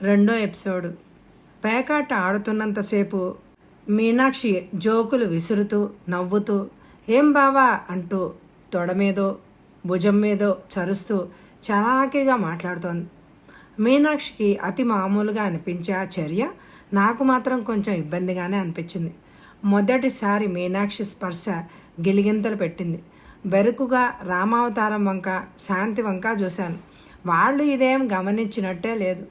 రెండో ఎపిసోడు. పేకాట ఆడుతున్నంతసేపు మీనాక్షి జోకులు విసురుతూ నవ్వుతూ ఏం బావా అంటూ తొడ మీదో భుజం మీదో చరుస్తూ చలాకీగా మాట్లాడుతోంది. మీనాక్షికి అతి మామూలుగా అనిపించే ఆ చర్య నాకు మాత్రం కొంచెం ఇబ్బందిగానే అనిపించింది. మొదటిసారి మీనాక్షి స్పర్శ గిలిగింతలు పెట్టింది. బెరుకుగా రామావతారం వంక శాంతి వంక చూశాను. వాళ్ళు ఇదేం గమనించినట్టే లేదు.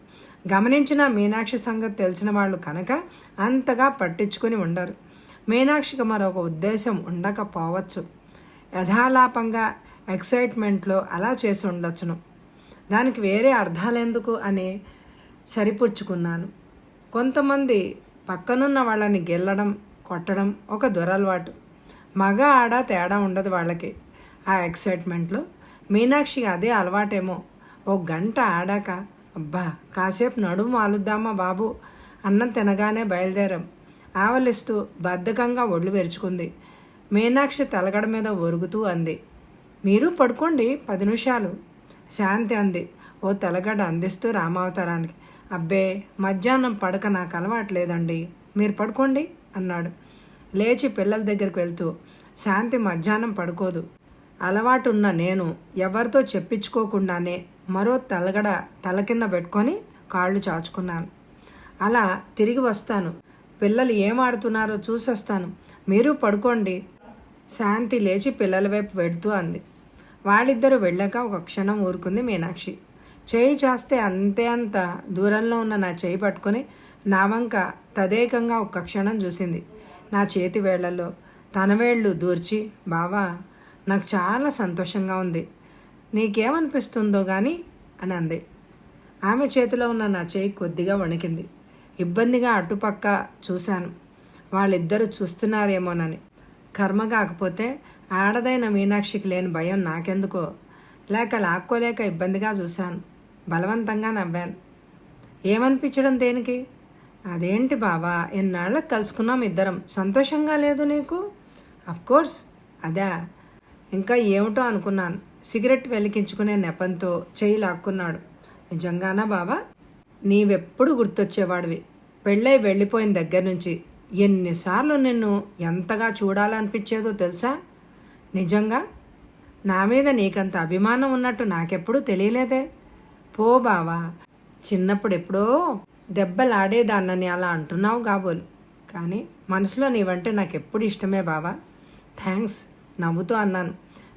గమనించిన మీనాక్షి సంగతి తెలిసిన వాళ్ళు కనుక అంతగా పట్టించుకుని ఉండరు. మీనాక్షికి మరొక ఉద్దేశం ఉండకపోవచ్చు. యథాలాపంగా ఎక్సైట్మెంట్లో అలా చేసి ఉండొచ్చును. దానికి వేరే అర్థాలెందుకు అని సరిపుచ్చుకున్నాను. కొంతమంది పక్కనున్న వాళ్ళని గెల్లడం కొట్టడం ఒక దురలవాటు. మగ ఆడ తేడా ఉండదు వాళ్ళకి. ఆ ఎక్సైట్మెంట్లో మీనాక్షికి అదే అలవాటేమో. ఓ గంట ఆడాక అబ్బా కాసేపు నడుము ఆలుద్దామా బాబు అన్నం తినగానే బయలుదేరాం. ఆవలిస్తూ బద్ధకంగా ఒళ్ళు వెరుచుకుంది. మీనాక్షి తలగడ మీద ఒరుగుతూ అంది, మీరు పడుకోండి 10 నిమిషాలు. శాంతి అంది ఓ తలగడ అందిస్తూ రామావతారానికి. అబ్బే మధ్యాహ్నం పడక నాకు అలవాట్లేదండి, మీరు పడుకోండి అన్నాడు. లేచి పిల్లల దగ్గరికి వెళ్తూ శాంతి మధ్యాహ్నం పడుకోదు. అలవాటున్న నేను ఎవరితో చెప్పించుకోకుండానే మరో తలగడ తల కింద పెట్టుకొని కాళ్ళు చాచుకున్నాను. అలా తిరిగి వస్తాను, పిల్లలు ఏం ఆడుతున్నారో చూసొస్తాను, మీరు పడుకోండి. శాంతి లేచి పిల్లల వైపు వెడుతూ అంది. వాళ్ళిద్దరూ వెళ్ళాక ఒక క్షణం ఊరుకుంది మీనాక్షి. చేయి చాస్తే అంత దూరంలో ఉన్న నా చేయి పట్టుకొని నా వంక తదేకంగా ఒక్క క్షణం చూసింది. నా చేతి వేళ్లలో తన వేళ్ళు దూర్చి బావా నాకు చాలా సంతోషంగా ఉంది, నీకేమనిపిస్తుందో కానీ అని అంది. ఆమె చేతిలో ఉన్న నా చేయి కొద్దిగా వణికింది. ఇబ్బందిగా అటుపక్క చూశాను. వాళ్ళిద్దరూ చూస్తున్నారేమోనని. కర్మ కాకపోతే ఆడదైన మీనాక్షికి లేని భయం నాకెందుకో. లేక లాక్కోలేక ఇబ్బందిగా చూశాను. బలవంతంగా నవ్వాను. ఏమనిపించడం దేనికి? అదేంటి బావా ఎన్నాళ్ళకి కలుసుకున్నాం ఇద్దరం, సంతోషంగా లేదు నీకు? అఫ్కోర్స్ అదా, ఇంకా ఏమిటో అనుకున్నాను. సిగరెట్ వెలిగించుకునే నెపంతో చెయ్యి లాక్కున్నాడు. నిజంగానా బావా? నీవెప్పుడు గుర్తొచ్చేవాడివి. పెళ్ళై వెళ్ళిపోయిన దగ్గర నుంచి ఎన్నిసార్లు నిన్ను ఎంతగా చూడాలనిపించేదో తెలుసా? నిజంగా నా మీద నీకంత అభిమానం ఉన్నట్టు నాకెప్పుడూ తెలియలేదే. పో బావా, చిన్నప్పుడు ఎప్పుడో దెబ్బలాడేదాన్నని అలా అంటున్నావు కాబోలు, కానీ మనసులో నీవంటే నాకెప్పుడు ఇష్టమే బావా. థ్యాంక్స్ నవ్వుతూ అన్నాను.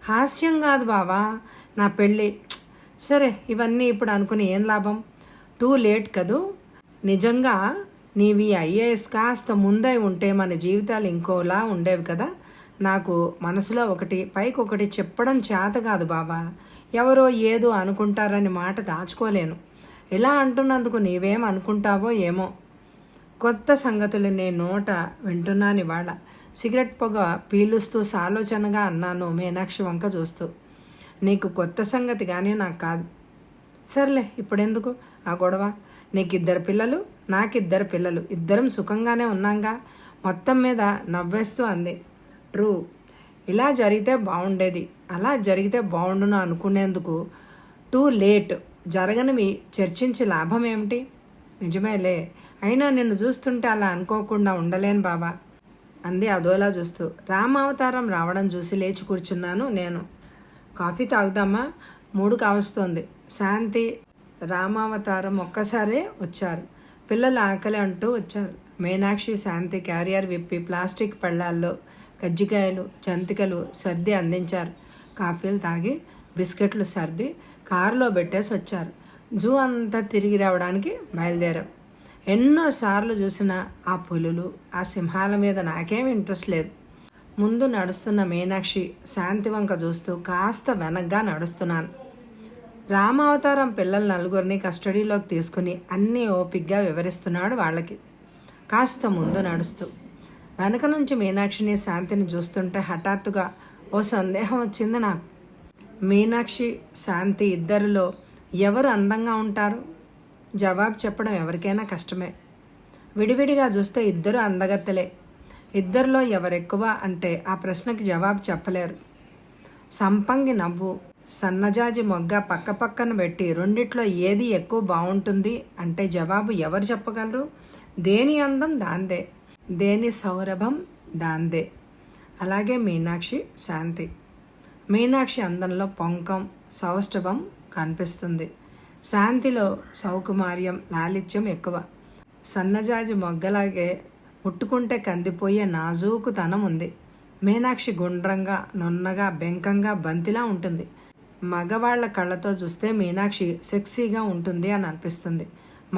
హాస్యం కాదు బావా, నా పెళ్ళి. సరే ఇవన్నీ ఇప్పుడు అనుకుని ఏం లాభం, టూ లేట్ కదూ. నిజంగా నీవి ఐఏఎస్ కాస్త ముందై ఉంటే మన జీవితాలు ఇంకోలా ఉండేవి కదా. నాకు మనసులో ఒకటి పైకొకటి చెప్పడం చేత కాదు బాబా. ఎవరో ఏదో అనుకుంటారని మాట దాచుకోలేను. ఇలా అంటున్నందుకు నీవేం అనుకుంటావో ఏమో. కొత్త సంగతులు నేను నోట వింటున్నాను ఇవాళ. సిగరెట్ పొగ పీలుస్తూ సాలోచనగా అన్నాను మీనాక్షి వంక చూస్తూ. నీకు కొత్త సంగతి కానీ నాకు కాదు. సర్లే ఇప్పుడెందుకు ఆ గొడవ. నీకిద్దరు పిల్లలు, నాకిద్దరు పిల్లలు, ఇద్దరం సుఖంగానే ఉన్నాంగా. మొత్తం మీద నవ్వేస్తూ అంది. ట్రూ, ఇలా జరిగితే బాగుండేది, అలా జరిగితే బాగుండును అనుకునేందుకు టూ లేట్. జరగనివి చర్చించి లాభం ఏమిటి? నిజమేలే, అయినా నిన్ను చూస్తుంటే అలా అనుకోకుండా ఉండలేను బాబా అంది అదోలా చూస్తూ. రామావతారం రావడం చూసి లేచి కూర్చున్నాను నేను. కాఫీ తాగుదామా? 3 కావస్తోంది. శాంతి రామావతారం ఒక్కసారే వచ్చారు. పిల్లలు ఆకలి అంటూ వచ్చారు. మీనాక్షి శాంతి క్యారియర్ విప్పి ప్లాస్టిక్ పళ్ళాల్లో కజ్జికాయలు జంతికలు సర్ది అందించారు. కాఫీలు తాగి బిస్కెట్లు సర్ది కారులో పెట్టేసి వచ్చారు. జూ అంతా తిరిగి రావడానికి బయలుదేరాం. ఎన్నోసార్లు చూసిన ఆ పులులు ఆ సింహాల మీద నాకేం ఇంట్రెస్ట్ లేదు. ముందు నడుస్తున్న మీనాక్షి శాంతి వంక చూస్తూ కాస్త వెనగ్గా నడుస్తున్నాను. రామావతారం పిల్లల 4 కస్టడీలోకి తీసుకుని అన్నీ ఓపిగ్గా వివరిస్తున్నాడు వాళ్ళకి, కాస్త ముందు నడుస్తూ. వెనక నుంచి మీనాక్షిని శాంతిని చూస్తుంటే హఠాత్తుగా ఓ సందేహం వచ్చింది నాకు. మీనాక్షి శాంతి ఇద్దరిలో ఎవరు అందంగా ఉంటారు? జవాబు చెప్పడం ఎవరికైనా కష్టమే. విడివిడిగా చూస్తే ఇద్దరు అందగత్తెలే. ఇద్దరిలో ఎవరెక్కువ అంటే ఆ ప్రశ్నకి జవాబు చెప్పలేరు. సంపంగి నవ్వు, సన్నజాజి మొగ్గ పక్క పక్కన పెట్టి రెండిట్లో ఏది ఎక్కువ బాగుంటుంది అంటే జవాబు ఎవరు చెప్పగలరు? దేని అందం దాందే, దేని సౌరభం దాందే. అలాగే మీనాక్షి, శాంతి. మీనాక్షి అందంలో పొంకం, సౌష్ఠవం కనిపిస్తుంది. శాంతిలో సౌకుమార్యం, లాలిత్యం ఎక్కువ. సన్నజాజి మొగ్గలాగే ముట్టుకుంటే కందిపోయే నాజూకుతనం ఉంది. మీనాక్షి గుండ్రంగా, నున్నగా, బెంకంగా, బంతిలా ఉంటుంది. మగవాళ్ల కళ్ళతో చూస్తే మీనాక్షి సెక్సీగా ఉంటుంది అని అనిపిస్తుంది.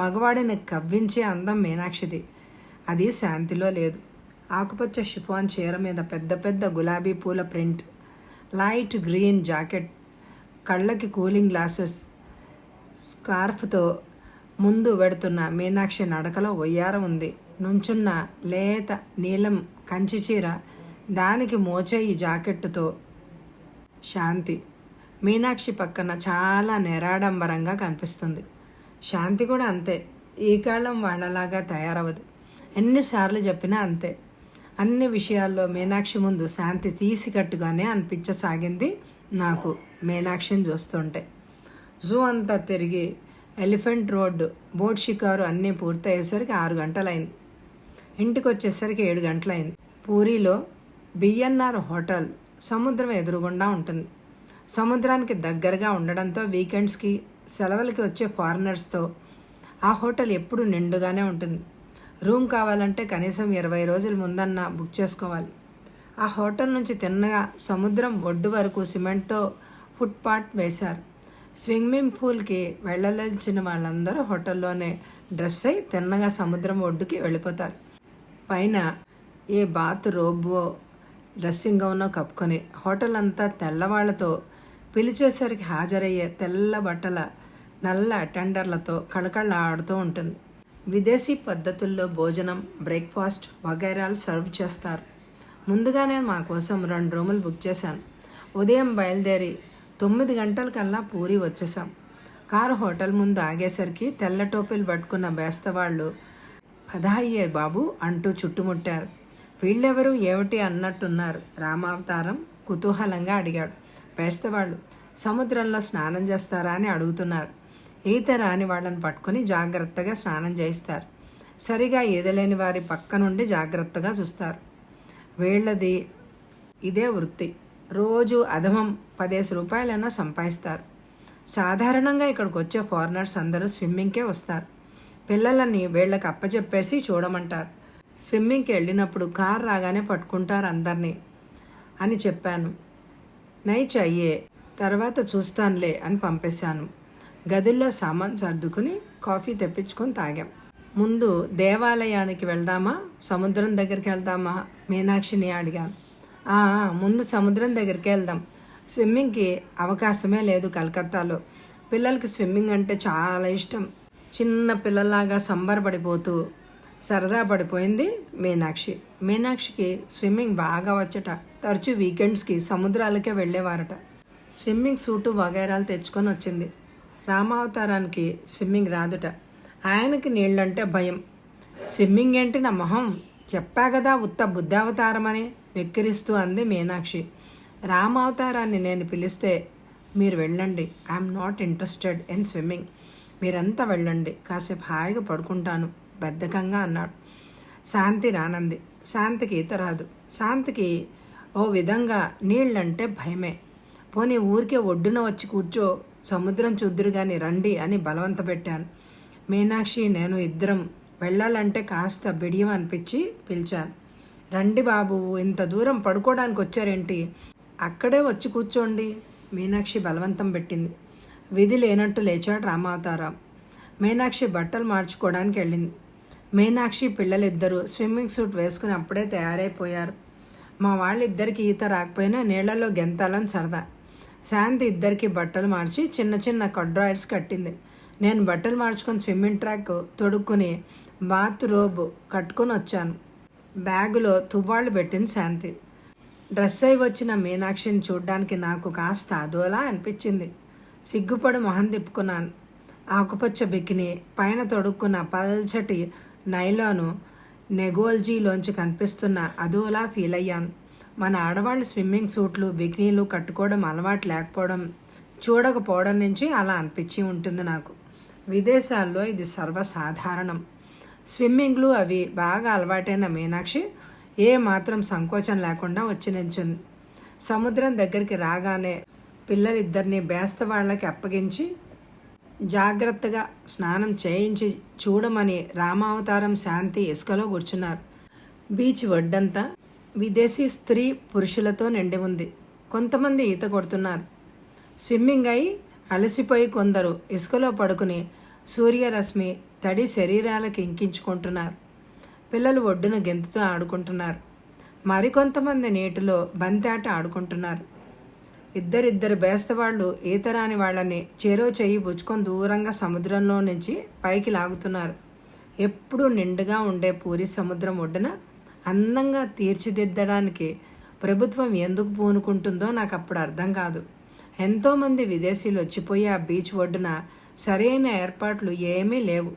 మగవాడిని కవ్వించే అందం మీనాక్షిది. అది శాంతిలో లేదు. ఆకుపచ్చ షిఫాన్ చీర మీద పెద్ద పెద్ద గులాబీ పూల ప్రింట్, లైట్ గ్రీన్ జాకెట్, కళ్ళకి కూలింగ్ గ్లాసెస్, స్కార్ఫ్తో ముందు వెడుతున్న మీనాక్షి నడకలో వయ్యారం ఉంది. నుంచున్న లేత నీలం కంచి చీర, దానికి మోచేయి జాకెట్టుతో శాంతి. మీనాక్షి పక్కన చాలా నిరాడంబరంగా కనిపిస్తుంది. శాంతి కూడా అంతే. ఈ కాలం వాళ్ళలాగా తయారవదు. ఎన్నిసార్లు చెప్పినా అంతే. అన్ని విషయాల్లో మీనాక్షి ముందు శాంతి తీసికట్టుగానే అనిపించసాగింది నాకు మీనాక్షిని చూస్తుంటే. జూ అంతా తిరిగి ఎలిఫెంట్ రోడ్డు, బోట్ షికారు అన్నీ పూర్తయ్యేసరికి 6 గంటలైంది. ఇంటికి వచ్చేసరికి 7 గంటలైంది. పూరిలో బిఎన్ఆర్ హోటల్ సముద్రం ఎదురుగుండా ఉంటుంది. సముద్రానికి దగ్గరగా ఉండడంతో వీకెండ్స్కి, సెలవులకి వచ్చే ఫారినర్స్తో ఆ హోటల్ ఎప్పుడు నిండుగానే ఉంటుంది. రూమ్ కావాలంటే కనీసం 20 రోజుల ముందన్నా బుక్ చేసుకోవాలి. ఆ హోటల్ నుంచి తిన్నగా సముద్రం ఒడ్డు వరకు సిమెంట్తో ఫుట్పాత్ వేశారు. స్విమ్మింగ్ పూల్కి వెళ్ళదలిచిన వాళ్ళందరూ హోటల్లోనే డ్రెస్ అయి తిన్నగా సముద్రం ఒడ్డుకి వెళ్ళిపోతారు. పైన ఏ బాత్ రోబో, డ్రెస్సింగ్ గౌనో కప్పుకొని హోటల్ అంతా తెల్లవాళ్లతో, పిలిచేసరికి హాజరయ్యే తెల్ల బట్టల నల్ల అటెండర్లతో కళకళ ఆడుతూ ఉంటుంది. విదేశీ పద్ధతుల్లో భోజనం, బ్రేక్ఫాస్ట్ వగైరాలు సర్వ్ చేస్తారు. ముందుగానే మా కోసం 2 రూములు బుక్ చేశాను. ఉదయం బయలుదేరి 9 గంటలకల్లా పూరి వచ్చేసాం. కారు హోటల్ ముందు ఆగేసరికి తెల్ల టోపీలు పట్టుకున్న బేస్తవాళ్ళు పదాయ్యే బాబు అంటూ చుట్టుముట్టారు. వీళ్ళెవరు ఏమిటి అన్నట్టున్నారు. రామావతారం కుతూహలంగా అడిగాడు. బేస్తవాళ్ళు సముద్రంలో స్నానం చేస్తారా అని అడుగుతున్నారు. ఈత రాని వాళ్ళని పట్టుకుని జాగ్రత్తగా స్నానం చేయిస్తారు. సరిగా ఈదలేని వారి పక్క నుండి జాగ్రత్తగా చూస్తారు. వీళ్ళది ఇదే వృత్తి. రోజు అధమం 10 రూపాయలైనా సంపాదిస్తారు. సాధారణంగా ఇక్కడికి వచ్చే ఫారినర్స్ అందరూ స్విమ్మింగ్కే వస్తారు. పిల్లలని వీళ్ళకి అప్పచెప్పేసి చూడమంటారు. స్విమ్మింగ్కి వెళ్ళినప్పుడు కారు రాగానే పట్టుకుంటారు అందరినీ అని చెప్పాను. నై చెయ్యే, తర్వాత చూస్తానులే అని పంపేశాను. గదుల్లో సామాన్ సర్దుకుని కాఫీ తెప్పించుకొని తాగాం. ముందు దేవాలయానికి వెళ్దామా, సముద్రం దగ్గరికి వెళ్దామా మీనాక్షిని అడిగాను. ముందు సముద్రం దగ్గరికి వెళ్దాం. స్విమ్మింగ్కి అవకాశమే లేదు కలకత్తాలో. పిల్లలకి స్విమ్మింగ్ అంటే చాలా ఇష్టం. చిన్న పిల్లలాగా సంబరపడిపోతూ సరదా పడిపోయింది మీనాక్షి. మీనాక్షికి స్విమ్మింగ్ బాగా వచ్చట. తరచూ వీకెండ్స్కి సముద్రాలకే వెళ్ళేవారట. స్విమ్మింగ్ సూటు వగైరాలు తెచ్చుకొని వచ్చింది. రామావతారానికి స్విమ్మింగ్ రాదుట. ఆయనకి నీళ్ళంటే భయం. స్విమ్మింగ్ ఏంటి నా మొహం, చెప్పా కదా ఉత్త బుద్ధావతారమని వెక్కిరిస్తూ అంది మీనాక్షి. రామావతారాన్ని నేను పిలిస్తే మీరు వెళ్ళండి, I'm not interested in swimming. మీరంతా వెళ్ళండి, కాసేపు హాయిగా పడుకుంటాను బద్ధకంగా అన్నాడు. శాంతి రానంది. శాంతికి ఈత రాదు. శాంతికి ఓ విధంగా నీళ్ళంటే భయమే. పోనీ ఊరికే ఒడ్డున వచ్చి కూర్చో, సముద్రం చూద్దురు గాని రండి అని బలవంత పెట్టాను. మీనాక్షి నేను ఇద్దరం వెళ్ళాలంటే కాస్త బిడియం అనిపించి పిలిచాను. రండి బాబు, ఇంత దూరం పడుకోవడానికి వచ్చారేంటి, అక్కడే వచ్చి కూర్చోండి. మీనాక్షి బలవంతం పెట్టింది. విధి లేనట్టు లేచాడు రామావతారం. మీనాక్షి బట్టలు మార్చుకోవడానికి వెళ్ళింది. మీనాక్షి పిల్లలిద్దరూ స్విమ్మింగ్ సూట్ వేసుకుని అప్పుడే తయారైపోయారు. మా వాళ్ళిద్దరికి ఈత రాకపోయినా నీళ్లలో గెంతాలని సరదా. శాంతి ఇద్దరికి బట్టలు మార్చి చిన్న చిన్న కడ్రాయర్స్ కట్టింది. నేను బట్టలు మార్చుకొని స్విమ్మింగ్ ట్రాక్ తొడుక్కుని బాత్ రోబ్ కట్టుకొని వచ్చాను. బ్యాగులో తువ్వాళ్ళు పెట్టింది శాంతి. డ్రెస్ అయి వచ్చిన మీనాక్షిని చూడ్డానికి నాకు కాస్త అదోలా అనిపించింది. సిగ్గుపడి మొహం తిప్పుకున్నాను. ఆకుపచ్చ బికిని పైన తొడుక్కున్న పల్చటి నైలాను నెగోల్జీలోంచి కనిపిస్తున్న అదోలా ఫీల్ అయ్యాను. మన ఆడవాళ్ళు స్విమ్మింగ్ సూట్లు, బికినీలు కట్టుకోవడం అలవాటు లేకపోవడం చూడకపోవడం నుంచి అలా అనిపించి ఉంటుంది నాకు. విదేశాల్లో ఇది సర్వసాధారణం. స్విమ్మింగ్లు అవి బాగా అలవాటైన మీనాక్షి ఏ మాత్రం సంకోచం లేకుండా వచ్చి నిల్చుంది. సముద్రం దగ్గరికి రాగానే పిల్లలిద్దరినీ బేస్తవాళ్ళకి అప్పగించి జాగ్రత్తగా స్నానం చేయించి చూడమని రామావతారం శాంతి ఇసుకలో కూర్చున్నారు. బీచ్ ఒడ్డంతా విదేశీ స్త్రీ పురుషులతో నిండి ఉంది. కొంతమంది ఈత కొడుతున్నారు. స్విమ్మింగ్ అయి అలసిపోయి కొందరు ఇసుకలో పడుకుని సూర్యరశ్మి తడి శరీరాలకు ఇంకించుకుంటున్నారు. పిల్లలు ఒడ్డున గెంతుతూ ఆడుకుంటున్నారు. మరికొంతమంది నీటిలో బంతాట ఆడుకుంటున్నారు. ఇద్దరిద్దరు బేస్తవాళ్ళు ఈతరాని వాళ్ళని చెరో చెయ్యి పుచ్చుకొని దూరంగా సముద్రంలో నుంచి పైకి లాగుతున్నారు. ఎప్పుడూ నిండుగా ఉండే పూరి సముద్రం ఒడ్డున అందంగా తీర్చిదిద్దడానికి ప్రభుత్వం ఎందుకు పూనుకుంటుందో నాకు అప్పుడు అర్థం కాదు. ఎంతోమంది విదేశీయులు వచ్చిపోయి ఆ బీచ్ ఒడ్డున సరైన ఏర్పాట్లు ఏమీ లేవు.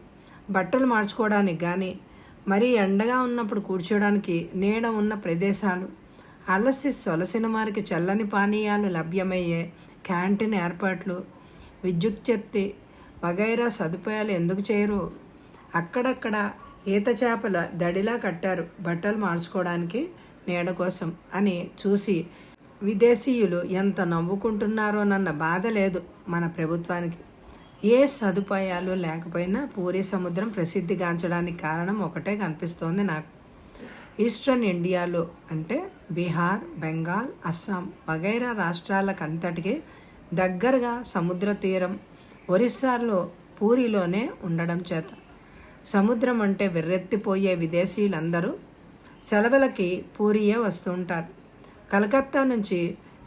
బట్టలు మార్చుకోవడానికి కానీ, మరీ ఎండగా ఉన్నప్పుడు కూర్చోడానికి నీడ ఉన్న ప్రదేశాలు, అలసి సొలసిన వారికి చల్లని పానీయాలు లభ్యమయ్యే క్యాంటీన్ ఏర్పాట్లు, విద్యుచ్ఛక్తి వగైరా సదుపాయాలు ఎందుకు చేయరు? అక్కడక్కడ ఈత చేపల దడిలా కట్టారు బట్టలు మార్చుకోవడానికి నీడ కోసం అని చూసి విదేశీయులు ఎంత నవ్వుకుంటున్నారోనన్న బాధ లేదు మన ప్రభుత్వానికి. ఏ సదుపాయాలు లేకపోయినా పూరీ సముద్రం ప్రసిద్ధిగాంచడానికి కారణం ఒకటే కనిపిస్తోంది నాకు. ఈస్టర్న్ ఇండియాలో అంటే బీహార్, బెంగాల్, అస్సాం వగైరా రాష్ట్రాలకంతటికి దగ్గరగా సముద్ర తీరం ఒరిస్సాలో పూరిలోనే ఉండడం చేత సముద్రం అంటే విర్రెత్తిపోయే విదేశీయులందరూ సెలవులకి పూరియే వస్తుంటారు. కలకత్తా నుంచి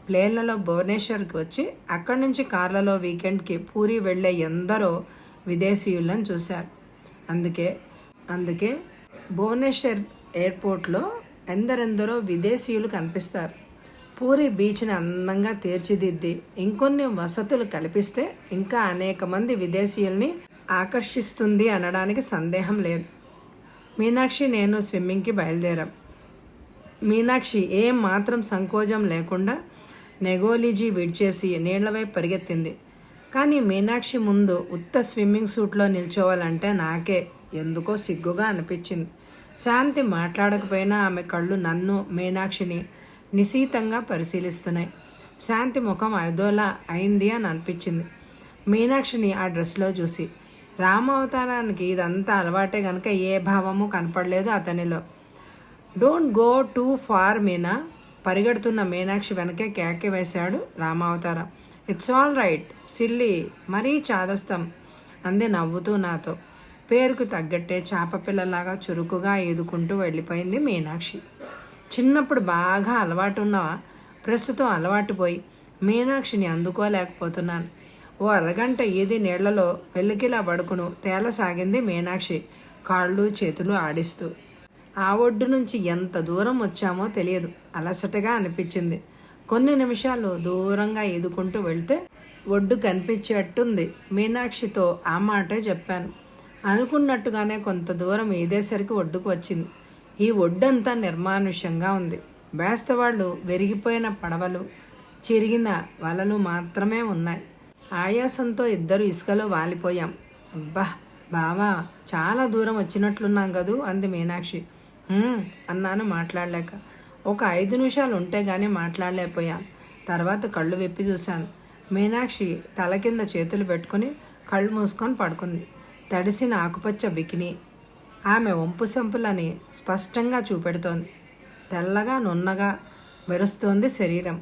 ప్లేన్లలో భువనేశ్వర్కి వచ్చి అక్కడి నుంచి కార్లలో వీకెండ్కి పూరి వెళ్ళే ఎందరో విదేశీయులను చూశారు. అందుకే భువనేశ్వర్ ఎయిర్పోర్ట్లో ఎందరెందరో విదేశీయులు కనిపిస్తారు. పూరి బీచ్ని అందంగా తీర్చిదిద్ది ఇంకొన్ని వసతులు కల్పిస్తే ఇంకా అనేక మంది విదేశీయుల్ని ఆకర్షిస్తుంది అనడానికి సందేహం లేదు. మీనాక్షి నేను స్విమ్మింగ్కి బయలుదేరాం. మీనాక్షి ఏం మాత్రం సంకోచం లేకుండా నెగోలిజీ విడిచేసి నీళ్లవైపు పరిగెత్తింది. కానీ మీనాక్షి ముందు ఉత్త స్విమ్మింగ్ సూట్లో నిల్చోవాలంటే నాకే ఎందుకో సిగ్గుగా అనిపించింది. శాంతి మాట్లాడకపోయినా ఆమె కళ్ళు నన్ను, మీనాక్షిని నిశీతంగా పరిశీలిస్తున్నాయి. శాంతి ముఖం అదోలా అయింది అని అనిపించింది మీనాక్షిని ఆ డ్రెస్లో చూసి. రామావతారానికి ఇదంతా అలవాటే కనుక ఏ భావము కనపడలేదు అతనిలో. Don't go too far Meena. పరిగెడుతున్న మీనాక్షి వెనకే కేకే వేశాడు రామావతారం. ఇట్స్ ఆల్ రైట్ సిల్లీ, మరీ చాదస్తం అంది నవ్వుతూ నాతో. పేరుకు తగ్గట్టే చేప పిల్లలాగా చురుకుగా ఈదుకుంటూ వెళ్ళిపోయింది మీనాక్షి. చిన్నప్పుడు బాగా అలవాటు ఉన్నవా, ప్రస్తుతం అలవాటు పోయి మీనాక్షిని అందుకోలేకపోతున్నాను. ఓ అరగంట ఈది నీళ్లలో వెల్లికిలా పడుకును తేలసాగింది మీనాక్షి కాళ్ళు చేతులు ఆడిస్తూ. ఆ ఒడ్డు నుంచి ఎంత దూరం వచ్చామో తెలియదు, అలసటగా అనిపించింది. కొన్ని నిమిషాలు దూరంగా ఈదుకుంటూ వెళ్తే ఒడ్డు కనిపించేట్టుంది. మీనాక్షితో ఆ మాటే చెప్పాను. అనుకున్నట్టుగానే కొంత దూరం ఈదేసరికి ఒడ్డుకు వచ్చింది. ఈ ఒడ్డంతా నిర్మానుష్యంగా ఉంది. బేస్తవాళ్ళు విరిగిపోయిన పడవలు, చిరిగిన వలలు మాత్రమే ఉన్నాయి. ఆయాసంతో ఇద్దరు ఇసుకలో వాలిపోయాం. అబ్బా బావా, చాలా దూరం వచ్చినట్లున్నాం కదూ అంది మీనాక్షి. అన్నాను మాట్లాడలేక. ఒక 5 నిమిషాలు ఉంటే గానీ మాట్లాడలేకపోయాను. తర్వాత కళ్ళు విప్పి చూశాను. మీనాక్షి తల కింద చేతులు పెట్టుకుని కళ్ళు మూసుకొని పడుకుంది. తడిసిన ఆకుపచ్చ బికిని ఆమె వంపు సంపులని స్పష్టంగా చూపెడుతోంది. తెల్లగా నున్నగా మెరుస్తోంది శరీరం.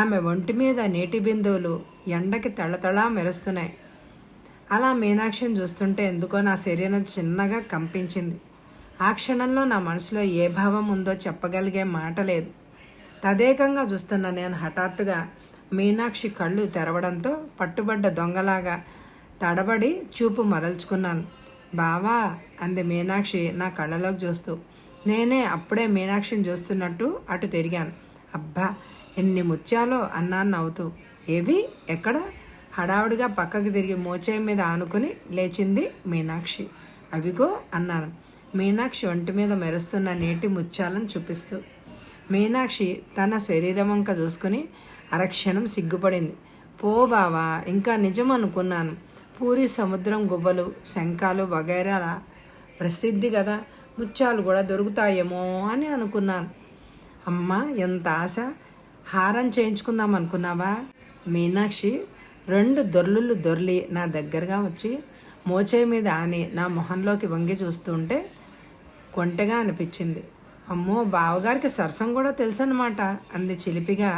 ఆమె ఒంటి మీద నీటి బిందువులు ఎండకి తళతళా మెరుస్తున్నాయి. అలా మీనాక్షిని చూస్తుంటే ఎందుకో నా శరీరం చిన్నగా కంపించింది. ఆ క్షణంలో నా మనసులో ఏ భావం ఉందో చెప్పగలిగే మాట లేదు. తదేకంగా చూస్తున్న నేను హఠాత్తుగా మీనాక్షి కళ్ళు తెరవడంతో పట్టుబడ్డ దొంగలాగా తడబడి చూపు మరల్చుకున్నాను. బావా అంది మీనాక్షి నా కళ్ళలోకి చూస్తూ. నేనే అప్పుడే మీనాక్షిని చూస్తున్నట్టు అటు తిరిగాను. అబ్బా ఎన్ని ముత్యాలో అన్నాను నవ్వుతూ. ఏవి ఎక్కడ? హడావుడిగా పక్కకి తిరిగి మోచేయి మీద ఆనుకుని లేచింది మీనాక్షి. అవిగో అన్నాను మీనాక్షి ఒంటి మీద మెరుస్తున్న నీటి ముత్యాలను చూపిస్తూ. మీనాక్షి తన శరీరం వంక చూసుకుని అరక్షణం సిగ్గుపడింది. పో బావా, ఇంకా నిజం అనుకున్నాను. పూరి సముద్రం గువ్వలు, శంఖాలు వగైరా ప్రసిద్ధి కదా, ముత్యాలు కూడా దొరుకుతాయేమో అని అనుకున్నాను. అమ్మా, ఎంత ఆశ! హారం చేయించుకుందాం అనుకున్నావా? మీనాక్షి 2 దొర్లుళ్ళు దొర్లి నా దగ్గరగా వచ్చి మోచేయి మీద ఆని నా మొహంలోకి వంగి చూస్తుంటే కొంటెగా అనిపించింది. అమ్మో, బావగారికి సరసం కూడా తెలుసన్నమాట అంది చిలిపిగా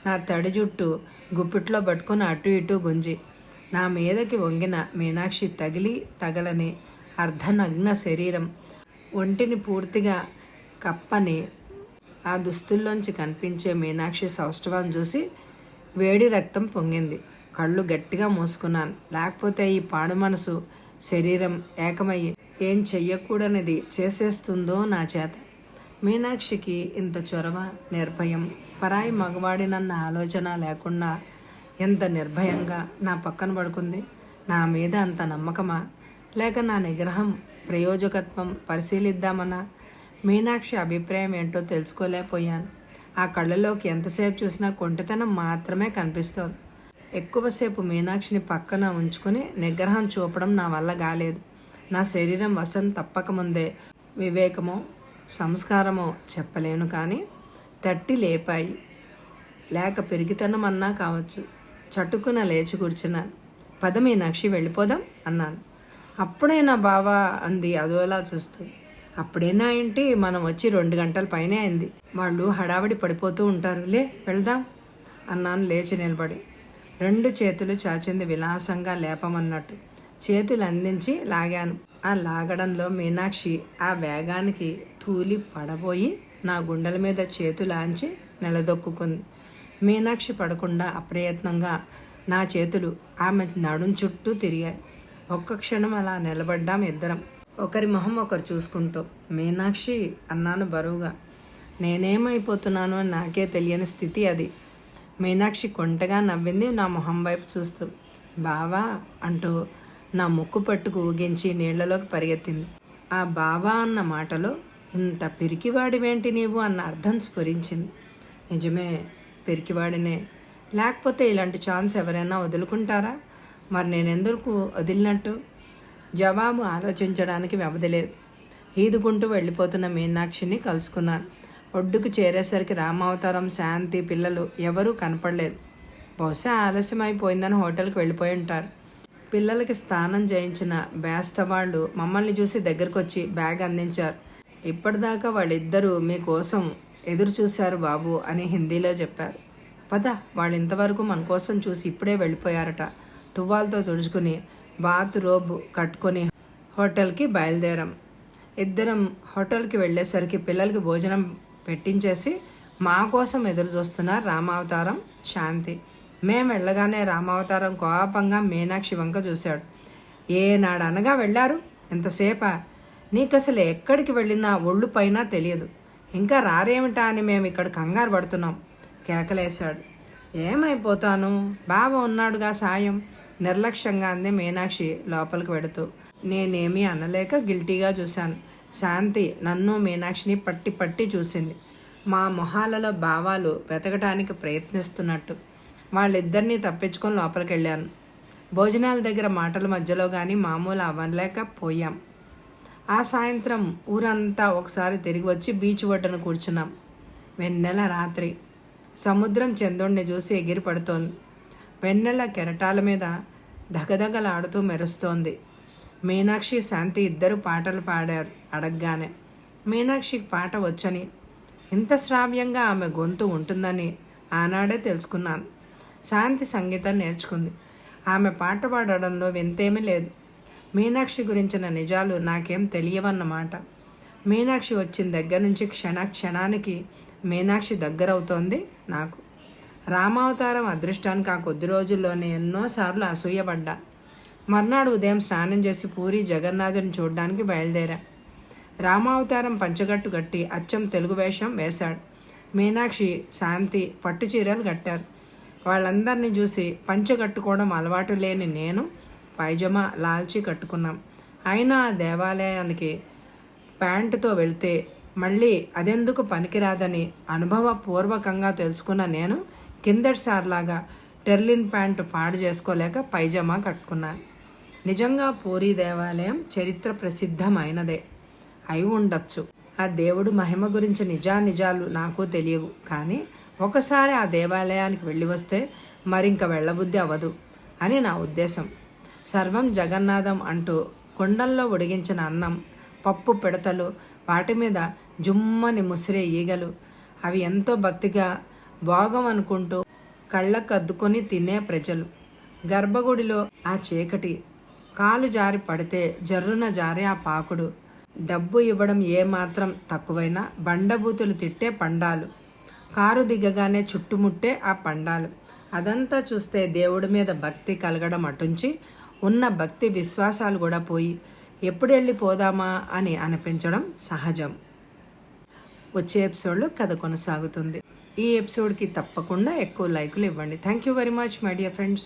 నా తడి జుట్టు గుప్పిట్లో పట్టుకుని అటు ఇటు గుంజి. నా మీదకి వంగిన మీనాక్షి తగలని అర్ధనగ్న శరీరం, ఒంటిని పూర్తిగా కప్పని ఆ దుస్తుల్లోంచి కనిపించే మీనాక్షి సౌష్ఠవం చూసి వేడి రక్తం పొంగింది. కళ్ళు గట్టిగా మూసుకున్నాను. లేకపోతే ఈ పాడు మనసు శరీరం ఏకమయ్యి ఏం చెయ్యకూడనిది చేసేస్తుందో నా చేత. మీనాక్షికి ఇంత చొరవ, నిర్భయం, పరాయి మగవాడినన్న ఆలోచన లేకుండా ఎంత నిర్భయంగా నా పక్కన పడుకుంది. నా మీద అంత నమ్మకమా, లేక నా నిగ్రహం ప్రయోజకత్వం పరిశీలిద్దామన్నా? మీనాక్షి అభిప్రాయం ఏంటో తెలుసుకోలేకపోయాను. ఆ కళ్ళలోకి ఎంతసేపు చూసినా కొంటెతనం మాత్రమే కనిపిస్తోంది. ఎక్కువసేపు మీనాక్షిని పక్కన ఉంచుకుని నిగ్రహం చూపడం నా వల్ల కాలేదు. నా శరీరం వశం తప్పకముందే వివేకమో సంస్కారమో చెప్పలేను, కానీ తట్టి లేపాయి. లేక పెరిగితనం అన్నా కావచ్చు. చటుకున లేచి కూర్చున్నాను. పద మీనాక్షి, వెళ్ళిపోదాం అన్నాను. అప్పుడేనా బావా అంది అదోలా చూస్తూ. అప్పుడేనా ఏంటి, మనం వచ్చి 2 గంటల పైనే అయింది. వాళ్ళు హడావిడి పడిపోతూ ఉంటారు, లే వెళ్దాం అన్నాను లేచి నిలబడి. 2 చేతులు చాచింది విలాసంగా లేపమన్నట్టు. చేతులు అందించి లాగాను. ఆ లాగడంలో మీనాక్షి ఆ వేగానికి తూలి పడబోయి నా గుండెల మీద చేతులాంచి నిలదొక్కుంది. మీనాక్షి పడకుండా అప్రయత్నంగా నా చేతులు ఆమె నడుం చుట్టూ తిరిగాయి. ఒక్క క్షణం అలా నిలబడ్డాం ఇద్దరం, ఒకరి మొహం ఒకరు చూసుకుంటూ. మీనాక్షి అన్నాను బరువుగా. నేనేమైపోతున్నానో నాకే తెలియని స్థితి అది. మీనాక్షి కొంటగా నవ్వింది నా మొహం వైపు చూస్తూ. బావా అంటూ నా ముక్కు పట్టుకు ఊగించి నీళ్లలోకి పరిగెత్తింది. ఆ బావా అన్న మాటలో ఇంత పిరికివాడివేంటి నీవు అన్న అర్థం స్ఫురించింది. నిజమే, పిరికివాడినే. లేకపోతే ఇలాంటి ఛాన్స్ ఎవరైనా వదులుకుంటారా? మరి నేనెందుకు వదిలినట్టు? జవాబు ఆలోచించడానికి వ్యవధి లేదు. ఈదుకుంటూ వెళ్ళిపోతున్న మీనాక్షిని కలుసుకున్నాను. ఒడ్డుకు చేరేసరికి రామావతారం, శాంతి, పిల్లలు ఎవరూ కనపడలేదు. బహుశా ఆలస్యమైపోయిందని హోటల్కి వెళ్ళిపోయి ఉంటారు. పిల్లలకి స్నానం చేయించిన బేస్తవాళ్ళు మమ్మల్ని చూసి దగ్గరకు వచ్చి బ్యాగ్ అందించారు. ఇప్పటిదాకా వాళ్ళిద్దరూ మీకోసం ఎదురు చూశారు బాబు అని హిందీలో చెప్పారు. పద, వాళ్ళు ఇంతవరకు మన కోసం చూసి ఇప్పుడే వెళ్ళిపోయారట. తువ్వాలతో తుడుచుకుని బాత్ రోబ్ కట్టుకొని హోటల్కి బయలుదేరాం. ఇద్దరం హోటల్కి వెళ్ళేసరికి పిల్లలకి భోజనం పెట్టించేసి మా కోసం ఎదురు చూస్తున్నారు రామావతారం, శాంతి. మేం వెళ్ళగానే రామావతారం కోపంగా మీనాక్షి వంక చూశాడు. ఏనాడనగా వెళ్ళారు, ఎంతసేపా? నీకసలు ఎక్కడికి వెళ్ళినా ఒళ్ళు పైన తెలియదు, ఇంకా రారేమిటా అని మేము ఇక్కడ కంగారు పడుతున్నాం కేకలేశాడు. ఏమైపోతాను, బావ ఉన్నాడుగా సాయం, నిర్లక్ష్యంగా అంది మీనాక్షి లోపలికి వెడుతూ. నేనేమీ అనలేక గిల్టీగా చూశాను. శాంతి నన్ను మీనాక్షిని పట్టి పట్టి చూసింది, మా మొహాలలో భావాలు వెతకటానికి ప్రయత్నిస్తున్నట్టు. వాళ్ళిద్దరినీ తప్పించుకొని లోపలికి వెళ్ళాను. భోజనాల దగ్గర మాటల మధ్యలో కానీ మామూలు అవ్వలేకపోయాం. ఆ సాయంత్రం ఊరంతా ఒకసారి తిరిగి వచ్చి బీచ్ ఒడ్డున కూర్చున్నాం. వెన్నెల రాత్రి. సముద్రం చంద్రుణ్ణి చూసి ఎగిరి పడుతోంది. వెన్నెల కెరటాల మీద దగదగలాడుతూ మెరుస్తోంది. మీనాక్షి, శాంతి ఇద్దరు పాటలు పాడారు అడగగానే. మీనాక్షికి పాట వచ్చని, ఇంత శ్రావ్యంగా ఆమె గొంతు ఉంటుందని ఆనాడే తెలుసుకున్నాను. శాంతి సంగీతం నేర్చుకుంది. ఆమె పాట పాడడంలో వింతేమీ లేదు. మీనాక్షి గురించిన నిజాలు నాకేం తెలియవన్నమాట. మీనాక్షి వచ్చిన దగ్గర నుంచి క్షణానికి మీనాక్షి దగ్గరవుతోంది నాకు. రామావతారం అదృష్టానికి ఆ కొద్ది రోజుల్లోనే ఎన్నోసార్లు అసూయపడ్డా. మర్నాడు ఉదయం స్నానం చేసి పూరి జగన్నాథుని చూడడానికి బయలుదేరా. రామావతారం పంచగట్టు కట్టి అచ్చం తెలుగు వేషం వేశాడు. మీనాక్షి, శాంతి పట్టు చీరలు కట్టారు. వాళ్ళందరినీ చూసి పంచగట్టుకోవడం అలవాటు లేని నేను పైజమా, లాల్చీ కట్టుకున్నాం. అయినా ఆ దేవాలయానికి ప్యాంటుతో వెళ్తే మళ్ళీ అదెందుకు పనికిరాదని అనుభవపూర్వకంగా తెలుసుకున్న నేను కిందటిసారిలాగా టెర్లిన్ ప్యాంటు పాడు చేసుకోలేక పైజమా కట్టుకున్నాను. నిజంగా పూరీ దేవాలయం చరిత్ర ప్రసిద్ధమైనదే అయి ఉండొచ్చు. ఆ దేవుడు మహిమ గురించి నిజాలు నాకు తెలియవు, కానీ ఒకసారి ఆ దేవాలయానికి వెళ్ళి వస్తే మరింక వెళ్ళబుద్ధి అవ్వదు అని నా ఉద్దేశం. సర్వం జగన్నాథం అంటూ కుండల్లో ఉడిగించిన అన్నం, పప్పు పిడతలు, వాటి మీద జుమ్మని ముసిరే ఈగలు, అవి ఎంతో భక్తిగా భోగం అనుకుంటూ కళ్ళకు అద్దుకొని తినే ప్రజలు, గర్భగుడిలో ఆ చీకటి, కాలు జారి పడితే జర్రున జారే ఆ పాకుడు, డబ్బు ఇవ్వడం ఏమాత్రం తక్కువైనా బండబూతులు తిట్టే పండాలు, కారు దిగగానే చుట్టుముట్టే ఆ పండాలు, అదంతా చూస్తే దేవుడి మీద భక్తి కలగడం అటుంచి ఉన్న భక్తి విశ్వాసాలు కూడా పోయి ఎప్పుడు వెళ్ళిపోదామా అని అనిపించడం సహజం. వచ్చే ఎపిసోడ్లో కథ కొనసాగుతుంది. ఈ ఎపిసోడ్కి తప్పకుండా ఎక్కువ లైకులు ఇవ్వండి. Thank you very much my dear friends.